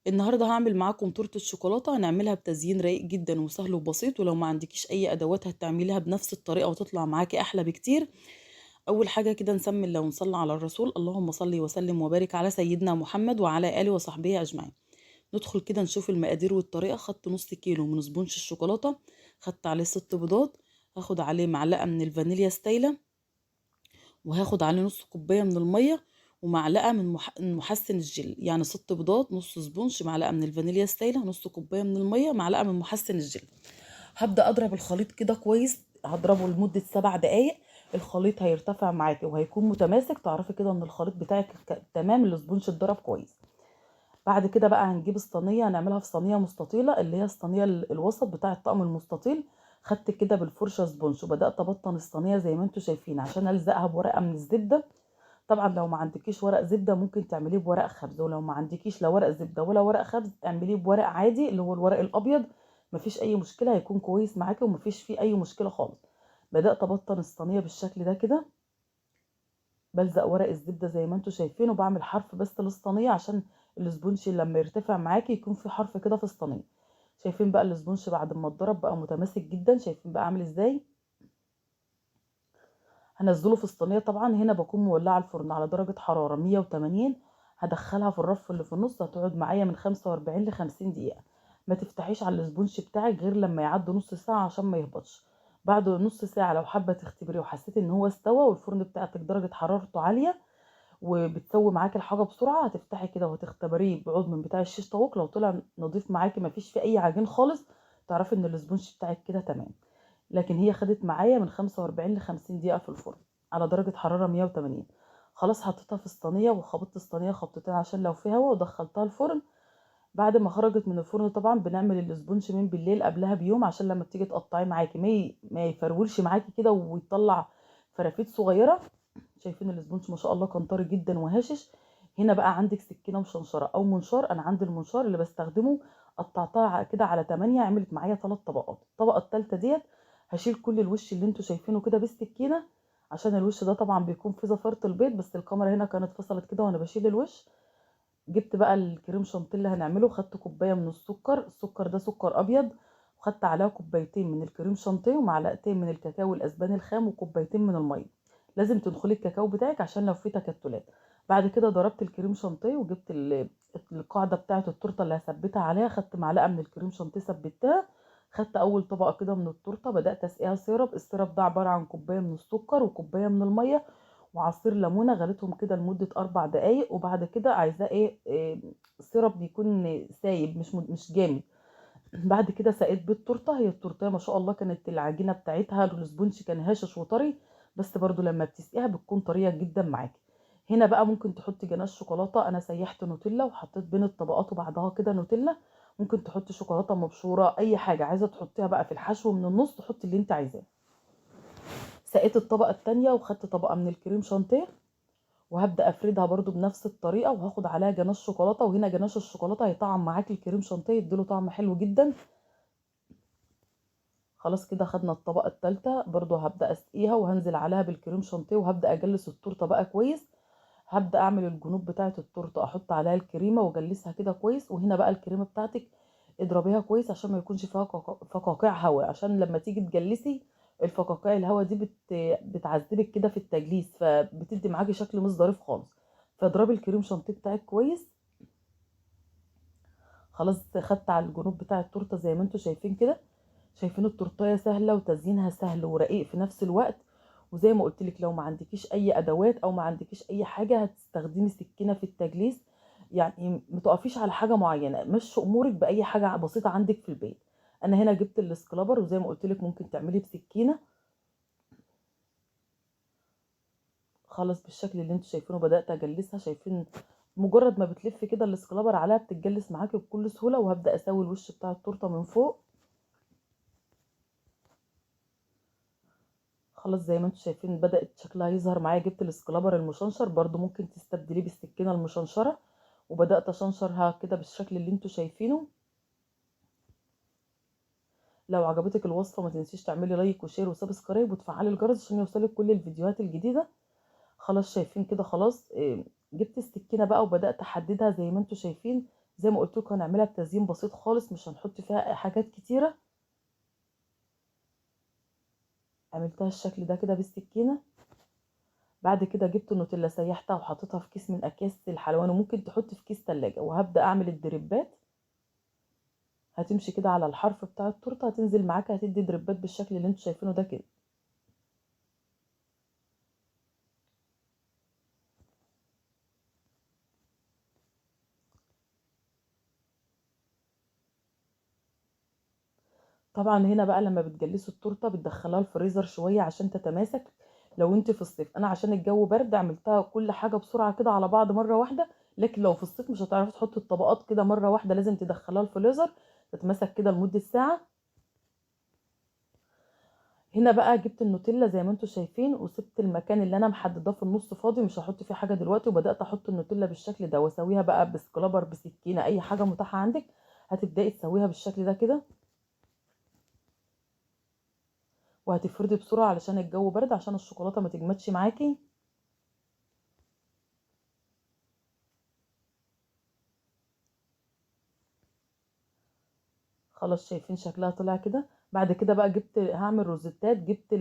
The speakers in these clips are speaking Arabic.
النهارده هاعمل معاكم تورتة شوكولاتة، هنعملها بتزيين رايق جدًا وسهل وبسيط، ولو ما عندكيش أي أدوات هتعمليها بنفس الطريقة وتطلع معاكِ أحلى بكتير. أول حاجة كده نسمي الله ونصلي على الرسول، اللهم صل وسلم وبارك على سيدنا محمد وعلى آله وصحبه أجمعين. ندخل كده نشوف المقادير والطريقة. خدت نص كيلو من سبونج الشوكولاتة، خدت عليه 6 بيضات، هاخد عليه معلقة من الفانيليا سايلة، وهاخد عليه نص كوباية من المية، ومعلقة من محسن الجل. يعني 6 بيضات، نص سبونج، معلقة من الفانيليا السايلة، نص كوباية من المية، معلقة من محسن الجل. هبدأ أضرب الخليط كده كويس، هضربه لمدة 7 دقايق. الخليط هيرتفع معاكي وهيكون متماسك، تعرفي كده ان الخليط بتاعك تمام، السبونج اتضرب كويس. بعد كده بقى هنجيب الصينية، هنعملها في صينية مستطيلة، اللي هي الصينية الوسط بتاع الطقم المستطيل. خدت كده بالفرشة سبونج وبدأت أبطن الصينية زي ما انتوا شايفين عشان ألزقها بورقة من الزبدة. طبعا لو ما عندكيش ورق زبدة ممكن تعمليه بورق خبز، ولو ما عندكيش لا ورق زبدة ولا ورق خبز اعمليه بورق عادي اللي هو الورق الأبيض. مفيش أي مشكلة، هيكون كويس معاكي ومفيش فيه أي مشكلة خالص. بدأت أبطن الصينية بالشكل ده كده، بلزق ورق الزبدة زي ما انتوا شايفين، وبعمل حرف بس للصينية عشان الاسبونج لما يرتفع معاكي يكون في حرف كده في الصينية. شايفين بقى الاسبونج بعد ما اتضرب بقى متماسك جدا؟ شايفين بقى عامل ازاي؟ هنزله في الصينية. طبعا هنا بكون مولعة الفرن على درجة حرارة 180. هدخلها في الرف اللي في النص، هتقعد معايا من 45 ل 50 دقيقة. ما تفتحيش على الاسبونج بتاعك غير لما يعدي نص ساعة عشان ما يهبطش. بعد نص ساعة لو حابة تختبري وحسيتي ان هو استوى والفرن بتاعتك درجة حرارته عالية وبتسوي معاكي الحاجه بسرعه، هتفتحي كده وهتختبريه بعود من بتاع الشيش طاووق. لو طلع نضيف معاكي مفيش فيه اي عجين خالص، تعرفي ان الاسبونج بتاعك كده تمام. لكن هي خدت معايا من 45 ل 50 دقيقه في الفرن على درجه حراره 180. خلاص حطيتها في الصينيه وخبطت الصينيه خبطتين عشان لو في هوا، ودخلتها الفرن. بعد ما خرجت من الفرن طبعا بنعمل الاسبونج من بالليل قبلها بيوم عشان لما تيجي تقطعي معاكي ما يفرولش معاكي كده ويطلع فرافيت صغيره. شايفين الاسبونج ما شاء الله كان طري جدا وهاشش. هنا بقى عندك سكينه مشنشره او منشار، انا عندي المنشار اللي بستخدمه. قطعتها كده على 8، عملت معايا 3 طبقات. الطبقه الثالثه ديت هشيل كل الوش اللي انتوا شايفينه كده بالسكينه، عشان الوش ده طبعا بيكون فيه زفاره البيض، بس الكاميرا هنا كانت فصلت كده وانا بشيل الوش. جبت بقى الكريم شانتيه اللي هنعمله، خدت كوبايه من السكر ده سكر ابيض، وخدت عليها كوبايتين من الكريم شانتيه ومعلقتين من الكاكاو الاسباني الخام وكوبايتين من الميه. لازم تدخلي الكاكاو بتاعك عشان لو في تكتلات. بعد كده ضربت الكريم شانتيه وجبت القاعده بتاعه التورته اللي هثبتها عليها، خدت معلقه من الكريم شانتيه ثبتها. خدت اول طبقه كده من التورته، بدات اسقيها سيرب. السيرب ده عباره عن كوبايه من السكر وكوبايه من الميه وعصير ليمونه، غليتهم كده لمده 4 دقايق. وبعد كده عايزاه إيه السيرب يكون سايب مش جامد. بعد كده سقيت بالتورته. هي التورته ما شاء الله كانت العجينه بتاعتها السبونج كان هاشش وطري، بس برضو لما بتسقيها بتكون طريه جدا معاكي. هنا بقى ممكن تحطي جناش شوكولاته، انا سيحت نوتيلا وحطيت بين الطبقات وبعدها كده نوتيلا. ممكن تحطي شوكولاته مبشوره، اي حاجه عايزه تحطيها بقى في الحشو من النص تحطي اللي انت عايزاه. سقيت الطبقه التانية وخدت طبقه من الكريم شانتيه، وهبدا افردها برضو بنفس الطريقه وهاخد عليها جناش شوكولاته. وهنا جناش الشوكولاته هيطعم معاكي الكريم شانتيه، يديله طعم حلو جدا. خلاص كده خدنا الطبقه الثالثه برضو، هبدا اسقيها وهنزل عليها بالكريم شانتيه وهبدا اجلس التورته بقى كويس. هبدا اعمل الجنوب بتاعه التورته، احط عليها الكريمه واجلسها كده كويس. وهنا بقى الكريمه بتاعتك اضربيها كويس عشان ما يكونش فيها فقاقيع هواء، عشان لما تيجي تجلسي الفقاقيع الهواء دي بتعذبك كده في التجليس، فبتدي معاكي شكل مش ظريف خالص. فاضربي الكريم شانتيه بتاعك كويس. خلاص خدت على الجنوب بتاع التورته زي ما انتم شايفين كده. شايفين التورتايه سهله وتزيينها سهل ورقيق في نفس الوقت. وزي ما قلت لك لو ما عندكيش اي ادوات او ما عندكيش اي حاجه هتستخدمي سكينه في التجليس. يعني ما تقفيش على حاجه معينه، مشي امورك باي حاجه بسيطه عندك في البيت. انا هنا جبت الاسكلابر وزي ما قلت لك ممكن تعملي بسكينه. خلاص بالشكل اللي انتوا شايفينه بدات اجلسها. شايفين مجرد ما بتلفي كده الاسكلابر عليها بتتجلس معاكي بكل سهوله. وهبدا اسوي الوش بتاع التورته من فوق. خلاص زي ما انتم شايفين بدأت شكلها يظهر معايا. جبت الاسكلابر المشنشر برضو ممكن تستبدليه بالسكينة المشنشرة، وبدأت اشنشرها كده بالشكل اللي انتم شايفينه. لو عجبتك الوصفة ما تنسيش تعملي لايك وشير وسبسكرايب وتفعلي الجرس عشان يوصلك كل الفيديوهات الجديدة. خلاص شايفين كده خلاص. جبت السكينة بقى وبدأت احددها زي ما انتم شايفين. زي ما قلت لكم هنعملها بتزيين بسيط خالص، مش هنحط فيها حاجات كتيره. عملتها الشكل ده كده بالسكينه. بعد كده جبت النوتيلا سيحتها وحطيتها في كيس من اكياس الحلواني، وممكن تحط في كيس تلاجة، وهبدا اعمل الدريبات. هتمشي كده على الحرف بتاع التورته، هتنزل معاك هتدي دريبات بالشكل اللي انتوا شايفينه ده كده. طبعا هنا بقى لما بتجلسوا التورته بتدخلوها الفريزر شويه عشان تتماسك. لو انت في الصيف، انا عشان الجو برد عملتها كل حاجه بسرعه كده على بعض مره واحده. لكن لو في الصيف مش هتعرفي تحطي الطبقات كده مره واحده، لازم تدخلوها الفريزر تتماسك كده لمده ساعه. هنا بقى جبت النوتيلا زي ما انتم شايفين، وسبت المكان اللي انا محدداه في النص فاضي مش هحط فيه حاجه دلوقتي، وبدات احط النوتيلا بالشكل ده واسويها بقى بسكرابر بسكينه، اي حاجه متاحه عندك. هتبداي تسويها بالشكل ده كده، وهتفردي بسرعه علشان الجو برد عشان الشوكولاته ما تجمدش معاكي. خلاص شايفين شكلها طلع كده. بعد كده بقى هعمل روزيتات، جبت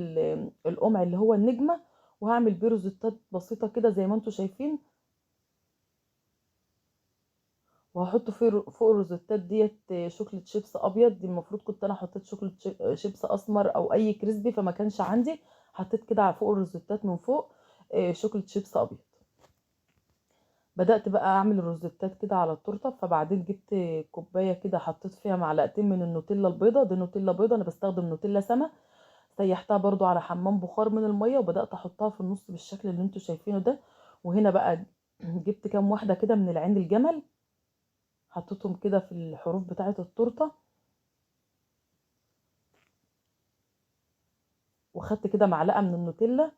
القمع اللي هو النجمه، وهعمل بيه روزيتات بسيطه كده زي ما انتم شايفين. وهحط فوق الروزيتات ديت شوكليت شيبس ابيض. دي المفروض كنت انا حطيت شوكليت شيبس اسمر او اي كريسبي، فما كانش عندي. حطيت كده على فوق الروزيتات من فوق شوكليت شيبس ابيض. بدأت بقى اعمل الروزيتات كده على التورته. فبعدين جبت كوبايه كده حطيت فيها معلقتين من النوتيلا البيضه. دي نوتيلا بيضه، انا بستخدم نوتيلا سما. سيحتها برضو على حمام بخار من الميه، وبدأت احطها في النص بالشكل اللي انتوا شايفينه ده. وهنا بقى جبت كام واحده كده من العين الجمل، حطيتهم كده في الحروف بتاعه التورته. وخدت كده معلقه من النوتيلا